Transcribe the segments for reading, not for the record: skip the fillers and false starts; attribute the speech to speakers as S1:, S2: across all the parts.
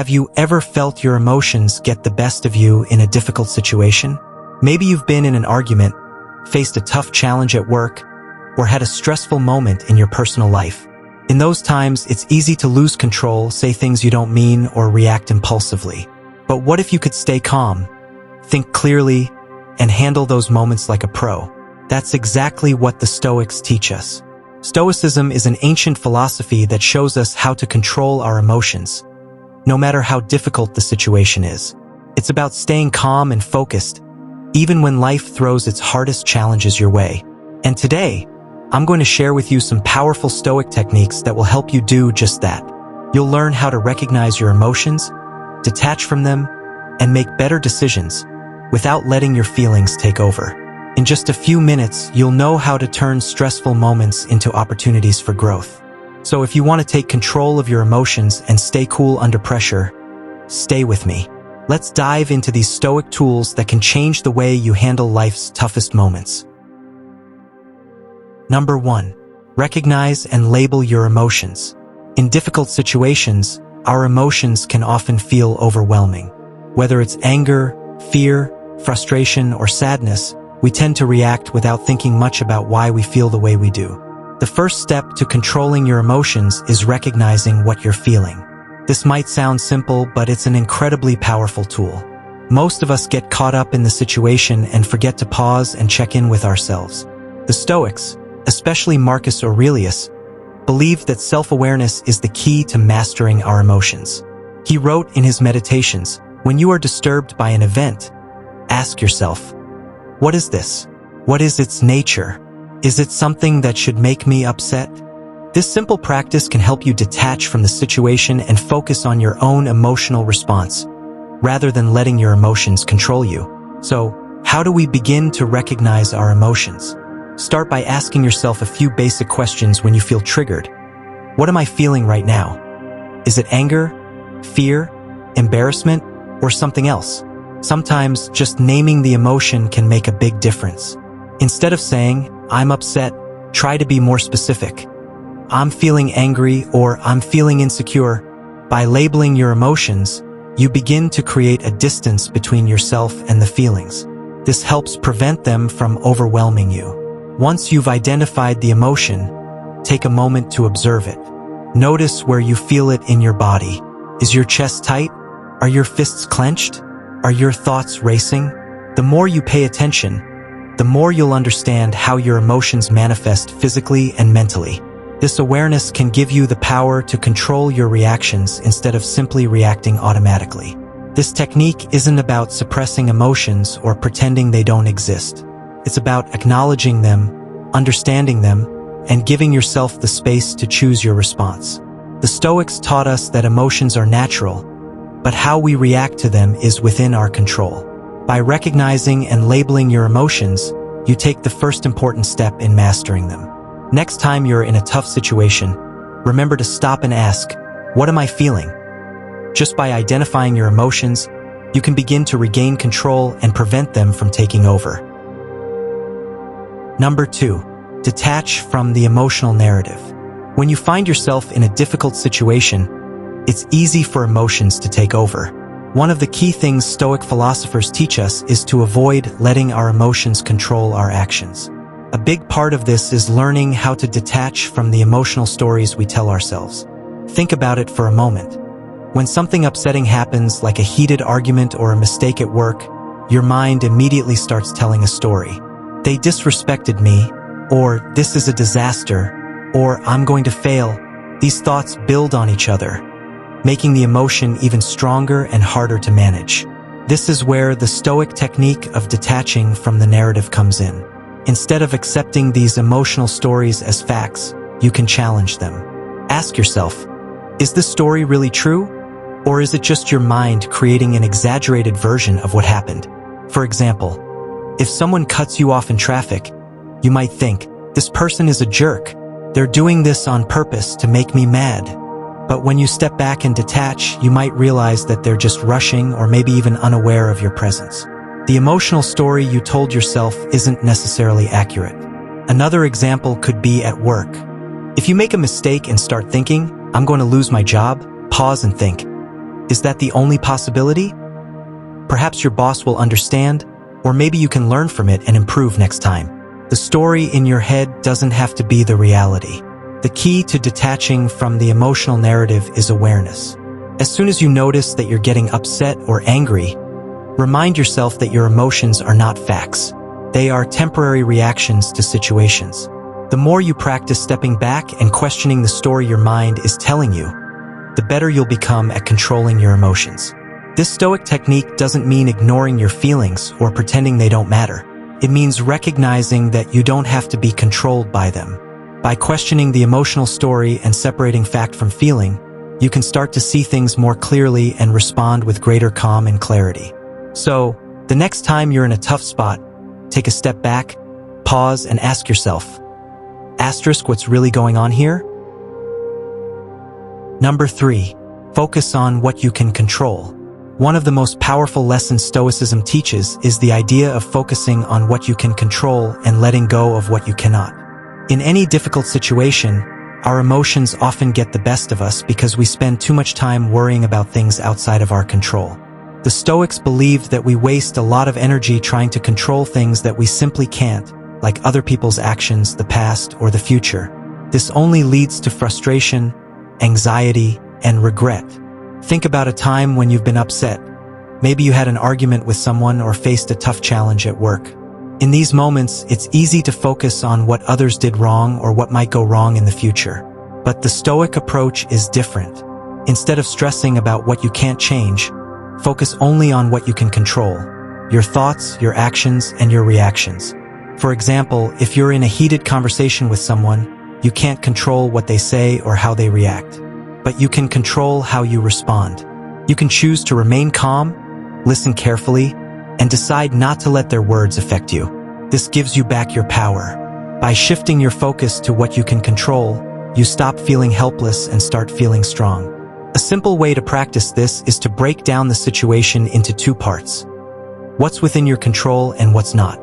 S1: Have you ever felt your emotions get the best of you in a difficult situation? Maybe you've been in an argument, faced a tough challenge at work, or had a stressful moment in your personal life. In those times, it's easy to lose control, say things you don't mean, or react impulsively. But what if you could stay calm, think clearly, and handle those moments like a pro? That's exactly what the Stoics teach us. Stoicism is an ancient philosophy that shows us how to control our emotions, no matter how difficult the situation is. It's about staying calm and focused, even when life throws its hardest challenges your way. And today, I'm going to share with you some powerful Stoic techniques that will help you do just that. You'll learn how to recognize your emotions, detach from them, and make better decisions without letting your feelings take over. In just a few minutes, you'll know how to turn stressful moments into opportunities for growth. So if you want to take control of your emotions and stay cool under pressure, stay with me. Let's dive into these Stoic tools that can change the way you handle life's toughest moments. Number 1. Recognize and label your emotions. In difficult situations, our emotions can often feel overwhelming. Whether it's anger, fear, frustration, or sadness, we tend to react without thinking much about why we feel the way we do. The first step to controlling your emotions is recognizing what you're feeling. This might sound simple, but it's an incredibly powerful tool. Most of us get caught up in the situation and forget to pause and check in with ourselves. The Stoics, especially Marcus Aurelius, believed that self-awareness is the key to mastering our emotions. He wrote in his Meditations, "When you are disturbed by an event, ask yourself, what is this? What is its nature? Is it something that should make me upset?" This simple practice can help you detach from the situation and focus on your own emotional response, rather than letting your emotions control you. So, how do we begin to recognize our emotions? Start by asking yourself a few basic questions when you feel triggered. What am I feeling right now? Is it anger, fear, embarrassment, or something else? Sometimes just naming the emotion can make a big difference. Instead of saying, "I'm upset," try to be more specific. "I'm feeling angry," or "I'm feeling insecure." By labeling your emotions, you begin to create a distance between yourself and the feelings. This helps prevent them from overwhelming you. Once you've identified the emotion, take a moment to observe it. Notice where you feel it in your body. Is your chest tight? Are your fists clenched? Are your thoughts racing? The more you pay attention, the more you'll understand how your emotions manifest physically and mentally. This awareness can give you the power to control your reactions instead of simply reacting automatically. This technique isn't about suppressing emotions or pretending they don't exist. It's about acknowledging them, understanding them, and giving yourself the space to choose your response. The Stoics taught us that emotions are natural, but how we react to them is within our control. By recognizing and labeling your emotions, you take the first important step in mastering them. Next time you're in a tough situation, remember to stop and ask, "What am I feeling?" Just by identifying your emotions, you can begin to regain control and prevent them from taking over. Number 2. Detach from the emotional narrative. When you find yourself in a difficult situation, it's easy for emotions to take over. One of the key things Stoic philosophers teach us is to avoid letting our emotions control our actions. A big part of this is learning how to detach from the emotional stories we tell ourselves. Think about it for a moment. When something upsetting happens, like a heated argument or a mistake at work, your mind immediately starts telling a story. "They disrespected me," or "This is a disaster," or "I'm going to fail." These thoughts build on each other, making the emotion even stronger and harder to manage. This is where the Stoic technique of detaching from the narrative comes in. Instead of accepting these emotional stories as facts, you can challenge them. Ask yourself, is this story really true? Or is it just your mind creating an exaggerated version of what happened? For example, if someone cuts you off in traffic, you might think, "This person is a jerk. They're doing this on purpose to make me mad." But when you step back and detach, you might realize that they're just rushing or maybe even unaware of your presence. The emotional story you told yourself isn't necessarily accurate. Another example could be at work. If you make a mistake and start thinking, "I'm going to lose my job," pause and think, Is that the only possibility? Perhaps your boss will understand, or maybe you can learn from it and improve next time. The story in your head doesn't have to be the reality. The key to detaching from the emotional narrative is awareness. As soon as you notice that you're getting upset or angry, remind yourself that your emotions are not facts. They are temporary reactions to situations. The more you practice stepping back and questioning the story your mind is telling you, the better you'll become at controlling your emotions. This Stoic technique doesn't mean ignoring your feelings or pretending they don't matter. It means recognizing that you don't have to be controlled by them. By questioning the emotional story and separating fact from feeling, you can start to see things more clearly and respond with greater calm and clarity. So, the next time you're in a tough spot, take a step back, pause, and ask yourself, what's really going on here? Number 3. Focus on what you can control. One of the most powerful lessons Stoicism teaches is the idea of focusing on what you can control and letting go of what you cannot. In any difficult situation, our emotions often get the best of us because we spend too much time worrying about things outside of our control. The Stoics believed that we waste a lot of energy trying to control things that we simply can't, like other people's actions, the past, or the future. This only leads to frustration, anxiety, and regret. Think about a time when you've been upset. Maybe you had an argument with someone or faced a tough challenge at work. In these moments, it's easy to focus on what others did wrong or what might go wrong in the future. But the Stoic approach is different. Instead of stressing about what you can't change, focus only on what you can control: your thoughts, your actions, and your reactions. For example, if you're in a heated conversation with someone, you can't control what they say or how they react. But you can control how you respond. You can choose to remain calm, listen carefully, and decide not to let their words affect you. This gives you back your power. By shifting your focus to what you can control, you stop feeling helpless and start feeling strong. A simple way to practice this is to break down the situation into 2 parts. What's within your control and what's not.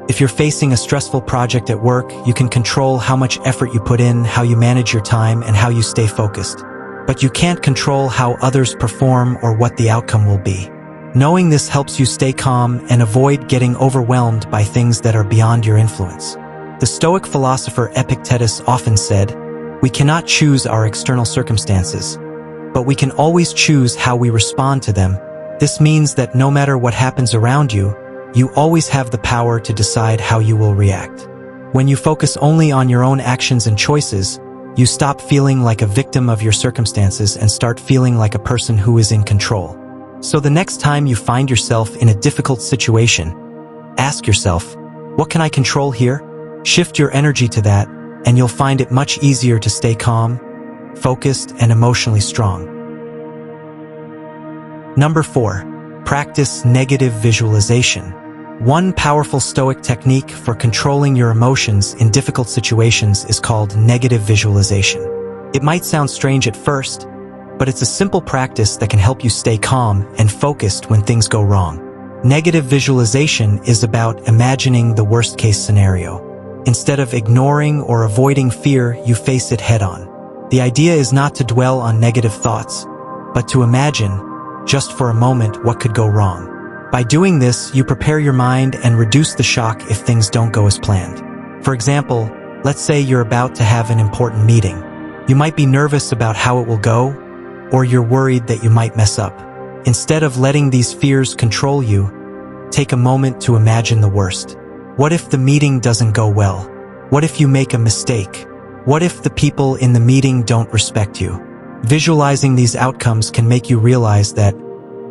S1: If you're facing a stressful project at work, you can control how much effort you put in, how you manage your time, and how you stay focused. But you can't control how others perform or what the outcome will be. Knowing this helps you stay calm and avoid getting overwhelmed by things that are beyond your influence. The Stoic philosopher Epictetus often said, "We cannot choose our external circumstances, but we can always choose how we respond to them." This means that no matter what happens around you, you always have the power to decide how you will react. When you focus only on your own actions and choices, you stop feeling like a victim of your circumstances and start feeling like a person who is in control. So the next time you find yourself in a difficult situation, ask yourself, what can I control here? Shift your energy to that, and you'll find it much easier to stay calm, focused, and emotionally strong. Number 4. Practice negative visualization. One powerful Stoic technique for controlling your emotions in difficult situations is called negative visualization. It might sound strange at first, but it's a simple practice that can help you stay calm and focused when things go wrong. Negative visualization is about imagining the worst-case scenario. Instead of ignoring or avoiding fear, you face it head-on. The idea is not to dwell on negative thoughts, but to imagine, just for a moment, what could go wrong. By doing this, you prepare your mind and reduce the shock if things don't go as planned. For example, let's say you're about to have an important meeting. You might be nervous about how it will go, or you're worried that you might mess up. Instead of letting these fears control you, take a moment to imagine the worst. What if the meeting doesn't go well? What if you make a mistake? What if the people in the meeting don't respect you? Visualizing these outcomes can make you realize that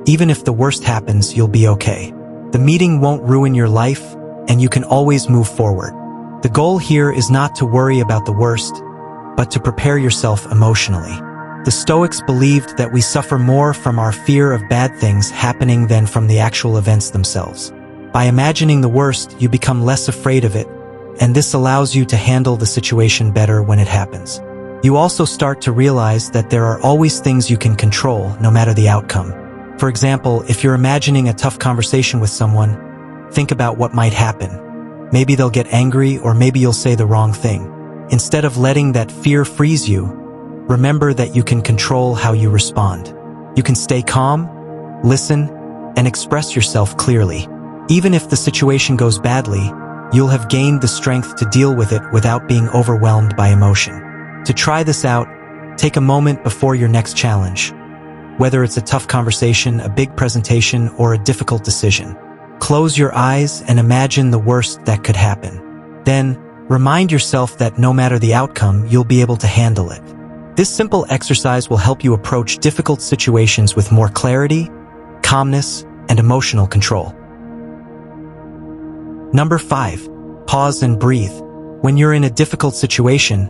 S1: even if the worst happens, you'll be okay. The meeting won't ruin your life, and you can always move forward. The goal here is not to worry about the worst, but to prepare yourself emotionally. The Stoics believed that we suffer more from our fear of bad things happening than from the actual events themselves. By imagining the worst, you become less afraid of it, and this allows you to handle the situation better when it happens. You also start to realize that there are always things you can control, no matter the outcome. For example, if you're imagining a tough conversation with someone, think about what might happen. Maybe they'll get angry, or maybe you'll say the wrong thing. Instead of letting that fear freeze you, remember that you can control how you respond. You can stay calm, listen, and express yourself clearly. Even if the situation goes badly, you'll have gained the strength to deal with it without being overwhelmed by emotion. To try this out, take a moment before your next challenge. Whether it's a tough conversation, a big presentation, or a difficult decision. Close your eyes and imagine the worst that could happen. Then, remind yourself that no matter the outcome, you'll be able to handle it. This simple exercise will help you approach difficult situations with more clarity, calmness, and emotional control. Number 5. Pause and breathe. When you're in a difficult situation,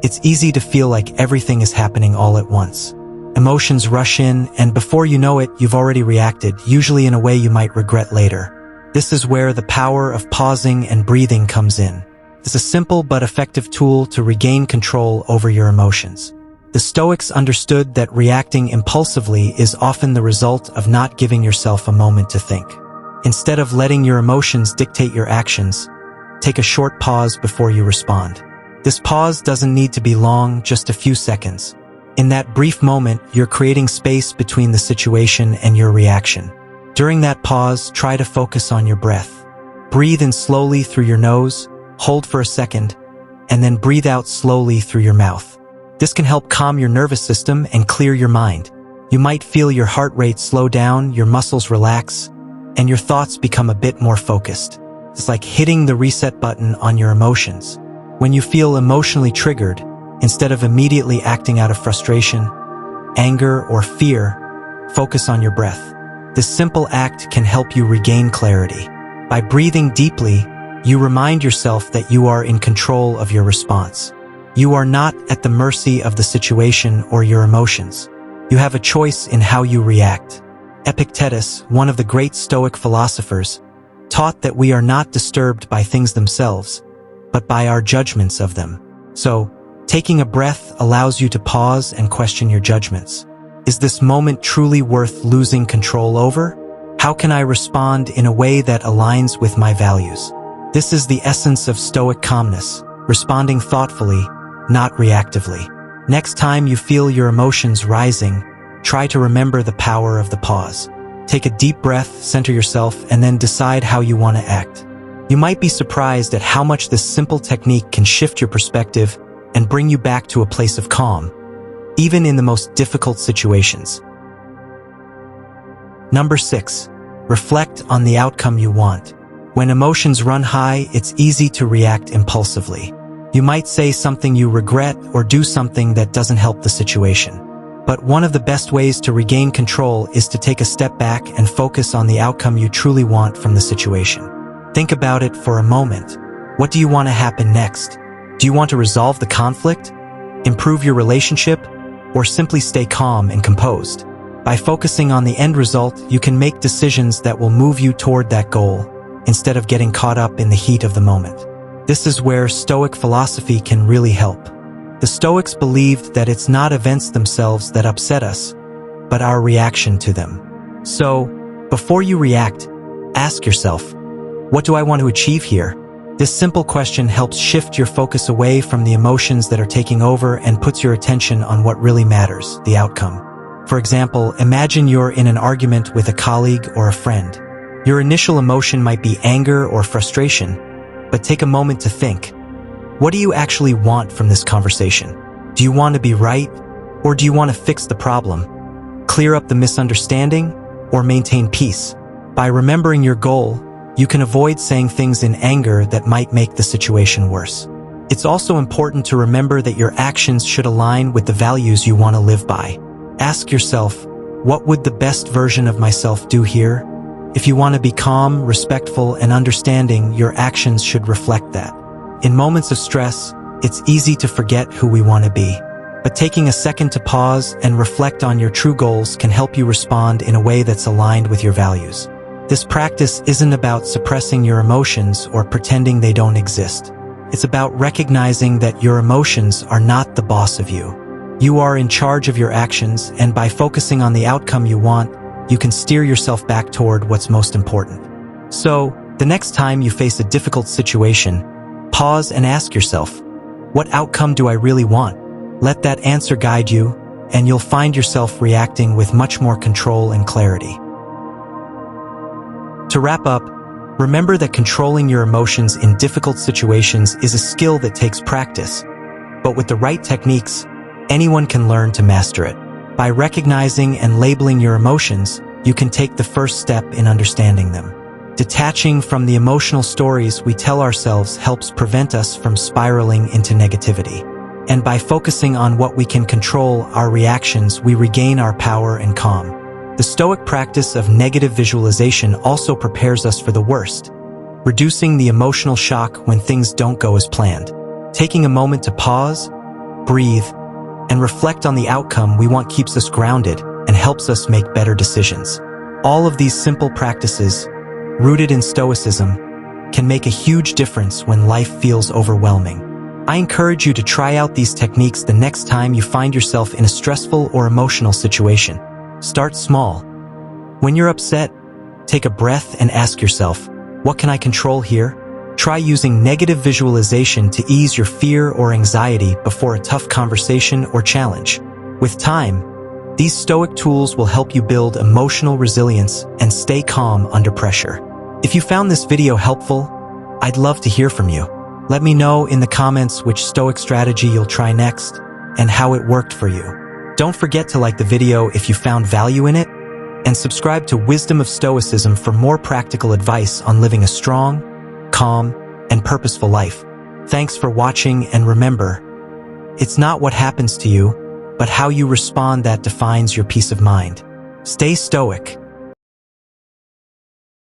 S1: it's easy to feel like everything is happening all at once. Emotions rush in, and before you know it, you've already reacted, usually in a way you might regret later. This is where the power of pausing and breathing comes in. It's a simple but effective tool to regain control over your emotions. The Stoics understood that reacting impulsively is often the result of not giving yourself a moment to think. Instead of letting your emotions dictate your actions, take a short pause before you respond. This pause doesn't need to be long, just a few seconds. In that brief moment, you're creating space between the situation and your reaction. During that pause, try to focus on your breath. Breathe in slowly through your nose, hold for a second, and then breathe out slowly through your mouth. This can help calm your nervous system and clear your mind. You might feel your heart rate slow down, your muscles relax, and your thoughts become a bit more focused. It's like hitting the reset button on your emotions. When you feel emotionally triggered, instead of immediately acting out of frustration, anger, or fear, focus on your breath. This simple act can help you regain clarity. By breathing deeply, you remind yourself that you are in control of your response. You are not at the mercy of the situation or your emotions. You have a choice in how you react. Epictetus, one of the great Stoic philosophers, taught that we are not disturbed by things themselves, but by our judgments of them. So, taking a breath allows you to pause and question your judgments. Is this moment truly worth losing control over? How can I respond in a way that aligns with my values? This is the essence of Stoic calmness, responding thoughtfully, not reactively. Next time you feel your emotions rising, try to remember the power of the pause. Take a deep breath, center yourself, and then decide how you want to act. You might be surprised at how much this simple technique can shift your perspective and bring you back to a place of calm, even in the most difficult situations. Number 6. Reflect on the outcome you want. When emotions run high, it's easy to react impulsively. You might say something you regret or do something that doesn't help the situation. But one of the best ways to regain control is to take a step back and focus on the outcome you truly want from the situation. Think about it for a moment. What do you want to happen next? Do you want to resolve the conflict, improve your relationship, or simply stay calm and composed? By focusing on the end result, you can make decisions that will move you toward that goal, instead of getting caught up in the heat of the moment. This is where Stoic philosophy can really help. The Stoics believed that it's not events themselves that upset us, but our reaction to them. So, before you react, ask yourself, what do I want to achieve here? This simple question helps shift your focus away from the emotions that are taking over and puts your attention on what really matters, the outcome. For example, imagine you're in an argument with a colleague or a friend. Your initial emotion might be anger or frustration, but take a moment to think. What do you actually want from this conversation? Do you want to be right, or do you want to fix the problem, clear up the misunderstanding, or maintain peace? By remembering your goal, you can avoid saying things in anger that might make the situation worse. It's also important to remember that your actions should align with the values you want to live by. Ask yourself, what would the best version of myself do here? If you want to be calm, respectful, and understanding, your actions should reflect that. In moments of stress, it's easy to forget who we want to be. But taking a second to pause and reflect on your true goals can help you respond in a way that's aligned with your values. This practice isn't about suppressing your emotions or pretending they don't exist. It's about recognizing that your emotions are not the boss of you. You are in charge of your actions, and by focusing on the outcome you want, you can steer yourself back toward what's most important. So, the next time you face a difficult situation, pause and ask yourself, what outcome do I really want? Let that answer guide you, and you'll find yourself reacting with much more control and clarity. To wrap up, remember that controlling your emotions in difficult situations is a skill that takes practice, but with the right techniques, anyone can learn to master it. By recognizing and labeling your emotions, you can take the first step in understanding them. Detaching from the emotional stories we tell ourselves helps prevent us from spiraling into negativity. And by focusing on what we can control, our reactions, we regain our power and calm. The Stoic practice of negative visualization also prepares us for the worst, reducing the emotional shock when things don't go as planned. Taking a moment to pause, breathe, and reflect on the outcome we want keeps us grounded and helps us make better decisions. All of these simple practices, rooted in Stoicism, can make a huge difference when life feels overwhelming. I encourage you to try out these techniques the next time you find yourself in a stressful or emotional situation. Start small. When you're upset, take a breath and ask yourself, what can I control here? Try using negative visualization to ease your fear or anxiety before a tough conversation or challenge. With time, these Stoic tools will help you build emotional resilience and stay calm under pressure. If you found this video helpful, I'd love to hear from you. Let me know in the comments which Stoic strategy you'll try next and how it worked for you. Don't forget to like the video if you found value in it, and subscribe to Wisdom of Stoicism for more practical advice on living a strong, calm, and purposeful life. Thanks for watching, and remember, it's not what happens to you, but how you respond that defines your peace of mind. Stay stoic,